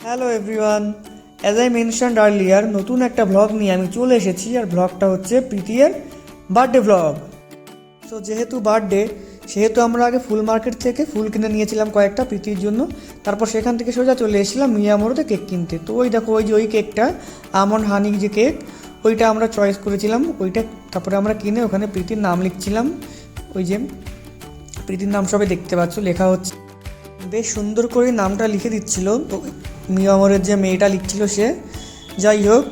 Hello everyone, as I mentioned earlier নতুন একটা vlog নিয়ে আমি চলে এসেছি। আর ভ্লগটা হচ্ছে প্রীতির বার্থডে ভ্লগ। সো যেহেতু বার্থডে, সেহেতু আমরা আগে ফুল মার্কেট থেকে ফুল কিনে নিয়েছিলাম কয়েকটা প্রীতির জন্য। তারপর সেখান থেকে সোজা চলে এসেছিলাম মিয়ামোড়তে কেক কিনতে। তো ওই দেখো, ওই যে ওই কেকটা, আমন্ড হানি যে কেক, ওইটা আমরা চয়েস করেছিলাম ওইটা। তারপরে আমরা কিনে ওখানে প্রীতির নাম লিখছিলাম। ওই যে প্রীতির নাম সবাই দেখতে পাচ্ছ লেখা হচ্ছে, বেশ সুন্দর করে নামটা লিখে দিচ্ছিল মিয়ামরের যে মেয়েটা লিখছিল সে। যাই হোক,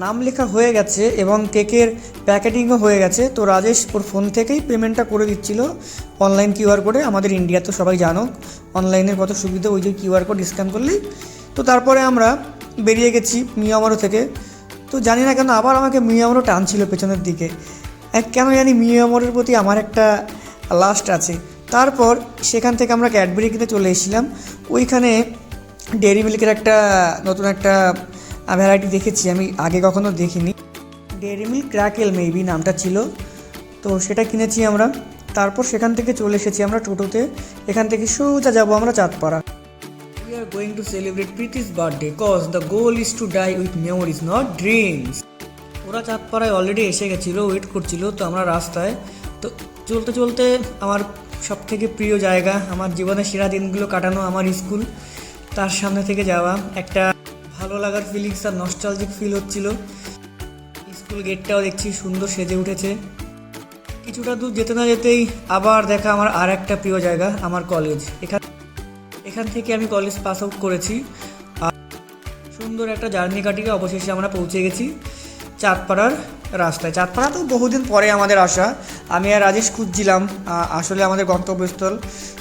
নাম লেখা হয়ে গেছে এবং কেকের প্যাকেটিংও হয়ে গেছে। তো রাজেশ ওর ফোন থেকেই পেমেন্টটা করে দিচ্ছিল অনলাইন কিউআর কোডে। আমাদের ইন্ডিয়া তো সবাই জানো অনলাইনের কত সুবিধা, ওই যে কিউআর কোড স্ক্যান করলেই। তো তারপরে আমরা বেরিয়ে গেছি মিয়ামরো থেকে। তো জানি না কেন আবার আমাকে মিয়ামরো টানছিল পেছনের দিকে, কেন জানি মিয়ামরের প্রতি আমার একটা লাস্ট আছে। তারপর সেখান থেকে আমরা ক্যাডবেরি কিনে চলে এসেছিলাম। ওইখানে ডেয়ারি মিল্কের একটা নতুন একটা ভ্যারাইটি দেখেছি, আমি আগে কখনো দেখিনি। ডেয়ারি মিল্ক ক্র্যাকেল মেবি নামটা ছিল। তো সেটা কিনেছি আমরা। তারপর সেখান থেকে চলে এসেছি আমরা টোটোতে। এখান থেকে সোজা যাবো আমরা Chandpara. We are going to celebrate Preeti's birthday cause the goal is to die with memories, not dreams. ওরা চাঁদপাড়ায় অলরেডি এসে গেছিলো, ওয়েট করছিল। তো আমরা রাস্তায় তো চলতে চলতে আমার সব থেকে প্রিয় জায়গা, আমার জীবনের সেরা দিনগুলো কাটানো আমার স্কুল, তার সামনে থেকে যাওয়া একটা ভালো লাগার ফিলিংস আর নস্টালজিক ফিল হচ্ছিল। স্কুল গেটটাও দেখছি সুন্দর সেজে উঠেছে। কিছুটা দূর যেতে না যেতেই আবার দেখা আমার আর একটা প্রিয় জায়গা, আমার কলেজ। এখান থেকে আমি কলেজ পাস আউট করেছি। আর সুন্দর একটা জার্নি কাটিয়ে অবশেষে আমরা পৌঁছে গেছি চাঁদপাড়ার রাস্তায়। চাঁদপাড়া তো বহুদিন পরে আমাদের আসা। আমি আর রাজেশ খুঁজছিলাম আসলে আমাদের গন্তব্যস্থল।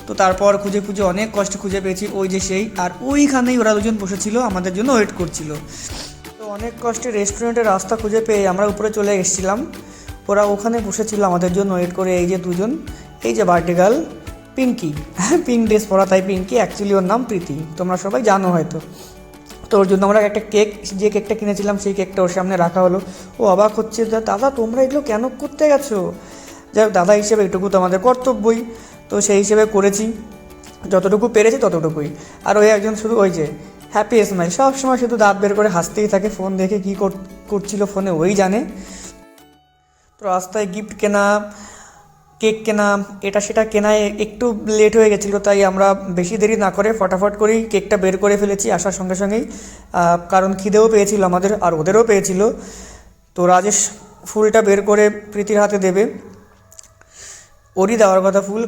তো তারপর খুঁজে খুঁজে অনেক কষ্ট খুঁজে পেয়েছি ওই যে সেই, আর ওইখানেই ওরা দুজন বসেছিল আমাদের জন্য ওয়েট করছিল। তো অনেক কষ্টে রেস্টুরেন্টের রাস্তা খুঁজে পেয়ে আমরা উপরে চলে এসেছিলাম। ওরা ওখানে বসেছিল আমাদের জন্য ওয়েট করে। এই যে দুজন, এই যে birthday girl Pinky, pink dress পরা তাই পিঙ্কি, অ্যাকচুয়ালি ওর নাম প্রীতি, তোমরা সবাই জানো হয়তো। তো ওর জন্য আমরা একটা কেক, যে কেকটা কিনেছিলাম সেই কেকটা ওর সামনে রাখা হলো। ও অবাক হচ্ছে, দাদা তোমরা এগুলো কেন করতে গেছো? যাই হোক, দাদা হিসেবে এটুকু তো আমাদের কর্তব্যই। তো সেই হিসেবে করেছি, যতটুকু পেরেছি ততটুকুই। আর ওই একজন শুধু ওই যে হ্যাপি স্মাইল, সবসময় শুধু দাঁত বের করে হাসতেই থাকে, ফোন দেখে কী করছিল ফোনে ওই জানে। তো রাস্তায় গিফট কেনা, কেক কেনা, এটা সেটা কেনায় একটু লেট হয়ে গেছিলো, তাই আমরা বেশি দেরি না করে ফটাফট করেই কেকটা বের করে ফেলেছি আসার সঙ্গে সঙ্গেই। কারণ খিদেও পেয়েছিল আমাদের আর ওদেরও পেয়েছিল। তো রাজেশ ফুলটা বের করে প্রীতির হাতে দেবে, ওরই দেওয়ার কথা ফুল।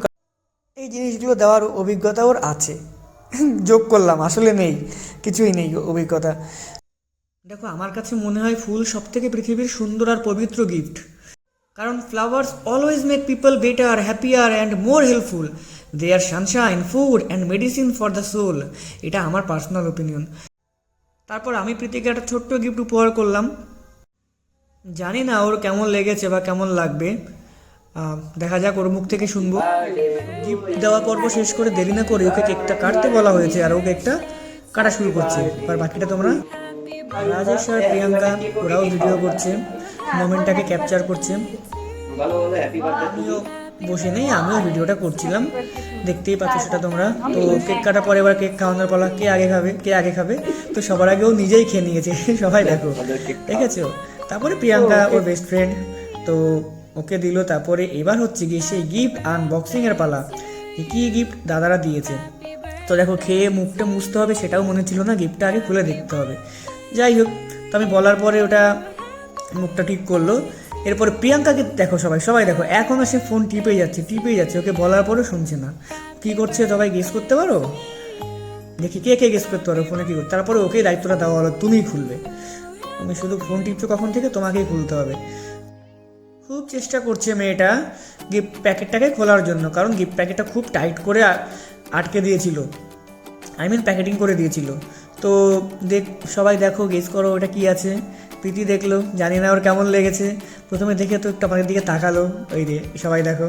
এই জিনিসগুলো দেওয়ার অভিজ্ঞতা ওর আছে, যোগ করলাম, আসলে নেই, কিছুই নেই অভিজ্ঞতা। দেখো, আমার কাছে মনে হয় ফুল সবথেকে পৃথিবীর সুন্দর আর পবিত্র গিফট। কারণ flowers always make people better, happier and more helpful. They are sunshine, food and medicine for the soul. এটা আমার পার্সোনাল ওপিনিয়ন। তারপর আমি প্রীতিকে একটা ছোট্ট গিফট উপহার করলাম। জানি না ওর কেমন লেগেছে বা কেমন লাগবে, দেখা যাক, ওর মুখ থেকে শুনবো। গিফট দেওয়া পর্ব শেষ করে দেরি না করে ওকে কেকটা কাটতে বলা হয়েছে, আর ও কেকটা কাটা শুরু করছে। আর বাকিটা তোমরা, রাজেশ আর প্রিয়াঙ্কা ওরাও ভিডিও করছে, মোমেন্টটাকে ক্যাপচার করছে। আমিও বসে নেই, আমিও ভিডিওটা করছিলাম, দেখতেই পাচ্ছ সেটা তোমরা। তো কেক কাটার পরে এবার কেক খাওয়ানোর পালা, কে আগে খাবে। তো সবার আগে ও নিজেই খেয়ে নিয়েছে, সবাই দেখো, দেখেছো। তারপরে প্রিয়াঙ্কা ওর বেস্ট ফ্রেন্ড, তো ওকে দিল। তারপরে এবার হচ্ছে গিয়ে সেই গিফট আনবক্সিংয়ের পালা। কী গিফট দাদারা দিয়েছে। তো দেখো, খেয়ে মুখটা মুছতে হবে সেটাও মনে ছিল না, গিফটটা আগে খুলে দেখতে হবে। যাই হোক, তো আমি বলার পরে ওটা মুখটা ঠিক করলো। এরপরে প্রিয়াঙ্কাকে দেখো, সবাই দেখো, এখনও সে ফোন টিপেই যাচ্ছে। ওকে বলার পরেও শুনছে না। কী করছে সবাই গেস করতে পারো? দেখি কে গেস করতে পারো ফোনে কী করতে। তারপরে ওকে দায়িত্বটা দেওয়া হলো, তুমিই খুলবে। তুমি শুধু ফোন টিপছো কখন থেকে, তোমাকেই খুলতে হবে। খুব চেষ্টা করছে মেয়েটা গিফট প্যাকেটটাকে খোলার জন্য, কারণ গিফট প্যাকেটটা খুব টাইট করে আটকে দিয়েছিল, প্যাকেটিং করে দিয়েছিল। তো সবাই দেখো, গেস করো ওটা কি আছে। প্রীতি দেখলো, জানি না ওর কেমন লেগেছে। প্রথমে দেখে তো একটু আমাদের দিকে তাকালো, ওই রে সবাই দেখো।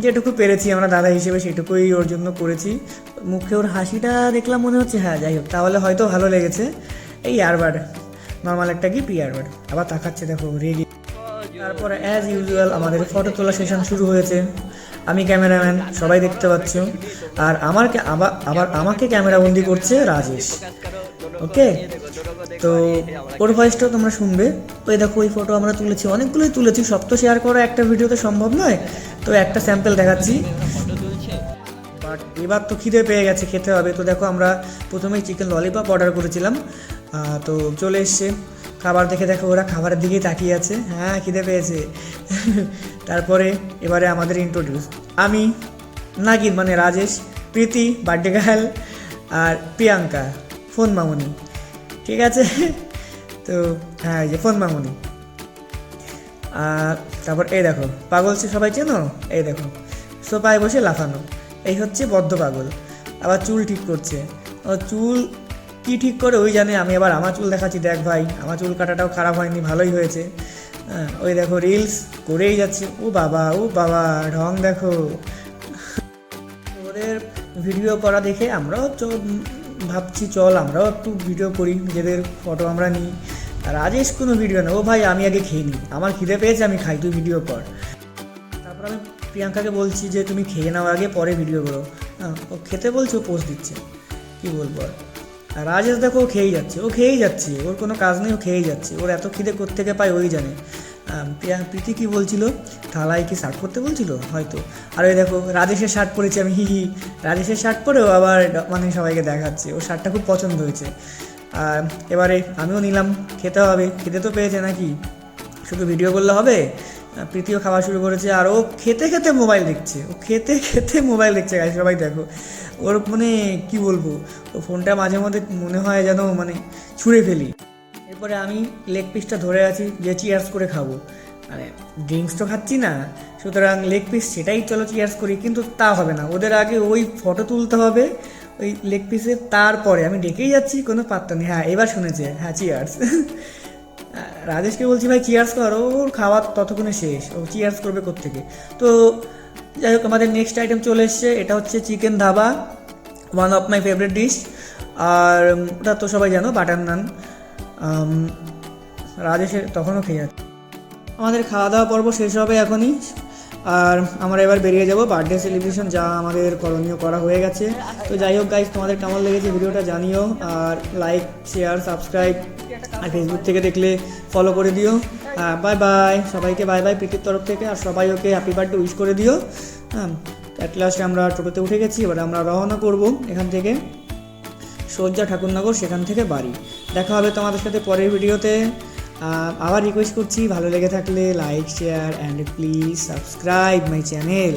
যেটুকু পেরেছি আমরা দাদা হিসেবে সেটুকুই ওর জন্য করেছি। মুখে ওর হাসিটা দেখলাম, মনে হচ্ছে হ্যাঁ, যাই হোক, তাহলে হয়তো ভালো লেগেছে। এই ইয়ারবাড, নর্মাল একটা গিফট ইয়ারবাড, আবার তাকাচ্ছে দেখো রেগে। তারপরে অ্যাজ ইউজুয়াল আমাদের ফটো তোলা সেশন শুরু হয়েছে। আমি ক্যামেরাম্যান, সবাই দেখতে পাচ্ছ। আর আবার আমাকে ক্যামেরাবন্দি করছে রাজেশ। ওকে, তো ওর ভয়েসটাও তোমরা শুনবে। ওই দেখো ওই ফটো আমরা তুলেছি, অনেকগুলোই তুলেছি, সব তো শেয়ার করা একটা ভিডিওতে সম্ভব নয়, তো একটা স্যাম্পল দেখাচ্ছি। বাট এবার তো খিদে পেয়ে গেছে, খেতে হবে। তো দেখো আমরা প্রথমেই চিকেন ললিপপ অর্ডার করেছিলাম, তো চলে এসছে। খাবার দেখে দেখো ওরা খাবারের দিকেই তাকিয়ে আছে, হ্যাঁ খিদে পেয়েছে। তারপরে এবারে আমাদের ইন্ট্রোডিউস, আমি নাগিন মানে রাজেশ, প্রীতি বার্থডে গার্ল, আর প্রিয়াঙ্কা ফোন মামুনি। ঠিক আছে, তো হ্যাঁ এই যে ফোন মামুনি। আর তারপর এই দেখো পাগল সে সবাই চেনো, এই দেখো সোফায় বসে লাফানো, এই হচ্ছে বদ্ধ পাগল। আবার চুল ঠিক করছে, ও চুল কি ঠিক করে ওই জানে, আমি আবার আমার চুল দেখাচ্ছি, দেখ ভাই আমার চুল কাটাটাও খারাপ হয়নি, ভালোই হয়েছে। হ্যাঁ ওই দেখো রিলস করেই যাচ্ছে, ও বাবা ঢং দেখো। ওদের ভিডিও করা দেখে আমরাও ভাবছি চল আমরাও একটু ভিডিও করি, নিজেদের ফটো আমরা নিই। আর রাজেশ কোনো ভিডিও না, ও ভাই আমি আগে খেয়ে নিই, আমার খিদে পেয়েছে আমি খাই, তুই ভিডিও কর। তারপর আমি প্রিয়াঙ্কাকে বলছি যে তুমি খেয়ে নাও আগে, পরে ভিডিও করো। হ্যাঁ ও খেতে বলছে, ও পোস্ট দিচ্ছে, কী বলবো আর। আর রাজেশ দেখো ও খেয়েই যাচ্ছে, ওর কোনো কাজ নেই, ও খেয়েই যাচ্ছে, ওর এত খিদে কোত্থেকে পায় ওই জানে। প্রীতি কি বলছিল, থালায় কি শার্ট পরতে বলছিল হয়তো। আর ওই দেখো রাজেশের শার্ট পরেছি আমি, রাজেশের শার্ট পরেও আবার মানে সবাইকে দেখাচ্ছে, ওর শার্টটা খুব পছন্দ হয়েছে। আর এবারে আমিও নিলাম, খেতে হবে, খেতে তো পেয়েছে নাকি, শুধু ভিডিও করলে হবে। প্রীতিও খাওয়া শুরু করেছে, আর ও খেতে খেতে মোবাইল দেখছে, গাইস সবাই দেখো। ওর মানে কি বলবো, ও ফোনটা মাঝে মধ্যে মনে হয় যেন মানে ছুঁড়ে ফেলি। এরপরে আমি লেগ পিসটা ধরে আছি যে চিয়ার্স করে খাবো, মানে ড্রিঙ্কস তো খাচ্ছি না, সুতরাং লেগ পিস সেটাই চলো চিয়ার্স করি, কিন্তু তা হবে না, ওদের আগে ওই ফটো তুলতে হবে ওই লেগ পিসের, তারপরে আমি ডেকেই যাচ্ছি কোনো পাত্তা নেই। হ্যাঁ এবার শুনেছে, হ্যাঁ চিয়ার্স। রাজেশকে বলছি ভাই চিয়ার্স কর, ওর খাওয়া ততক্ষণে শেষ, ও চিয়ার্স করবে কোত্থেকে। তো যাই হোক আমাদের নেক্সট আইটেম চলে এসছে, এটা হচ্ছে chicken dhaba, one of my favourite dish. আর ওটা তো সবাই জানো বাটার নান। রাজেশের তখনও খেয়ে যাচ্ছে। আমাদের খাওয়া দাওয়া পর্ব শেষ হবে এখনই, আর আমরা এবার বেরিয়ে যাব বার্থডে সেলিব্রেশন, যা আমাদের করণীয় করা হয়ে গেছে। তো যাই হোক গাইজ, তোমাদের কেমন লেগেছে ভিডিওটা জানিও, আর লাইক শেয়ার সাবস্ক্রাইব, আর ফেসবুক থেকে দেখলে ফলো করে দিও। বাই বাই সবাইকে, বাই বাই প্রীতির তরফ থেকে, আর সবাই ওকে হ্যাপি বার্থডে উইশ করে দিও। হ্যাঁ অ্যাট লাস্ট আমরা টোটোতে উঠে গেছি, এবার আমরা রওনা করব এখান থেকে সোজা ঠাকুরনগর, সেখান থেকে বাড়ি। দেখা হবে তোমাদের সাথে পরের ভিডিওতে। আবার রিকোয়েস্ট করছি, ভালো লেগে থাকলে like share and please subscribe my channel.